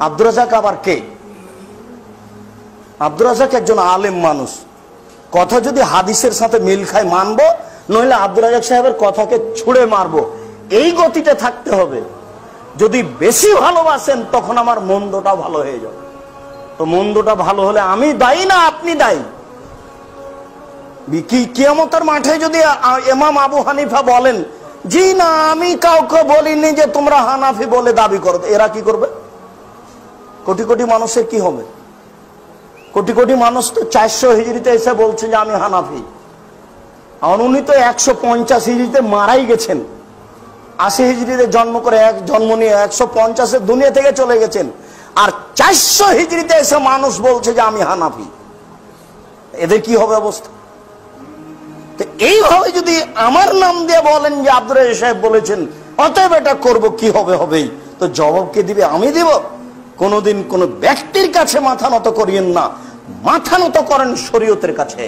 আব্দুর রাজ্জাক আবার কে? আব্দুর রাজ্জাক একজন আলেম মানুষ, কথা যদি হাদিসের সাথে মিল খায় মানবো, নইলে আব্দুর রাজ্জাক সাহেবের কথাকে ছুঁড়ে মারবো, এই গতিতে থাকতে হবে। যদি বেশি ভালোবাসেন তখন আমার মন্দটা ভালো হয়ে যাবে। তো মন্দটা ভালো হলে আমি দায়ী না আপনি দায়ী? কিয়ামতের মাঠে যদি ইমাম আবু হানিফা বলেন জি না আমি কাউকে বলিনি যে তোমরা হানাফি বলে দাবি করো, এরা কি করবে? কোটি কোটি মানুষের কি হবে? কোটি কোটি মানুষ তো 400 হিজরিতে এসে বলছে যে আমি হানাফি, আর উনি তো 150 হিজরিতে মারাই গেছেন। 80 হিজরিতে জন্ম নিয়ে 150 দুনিয়া থেকে চলে গেছেন, আর 400 হিজরিতে এসে মানুষ বলছে যে আমি হানাফি। এদের কি হবে অবস্থা? তো এইভাবে যদি আমার নাম দিয়ে বলেন যে আব্দুর রাজ্জাক সাহেব বলেছেন অতএব এটা করবো, কি হবে? হবেই। তো জবাব কে দিবে? আমি দিব? কোনোদিন কোন ব্যক্তির কাছে মাথা নত করিয়েন না, মাথা নত করেন শরীয়তের কাছে।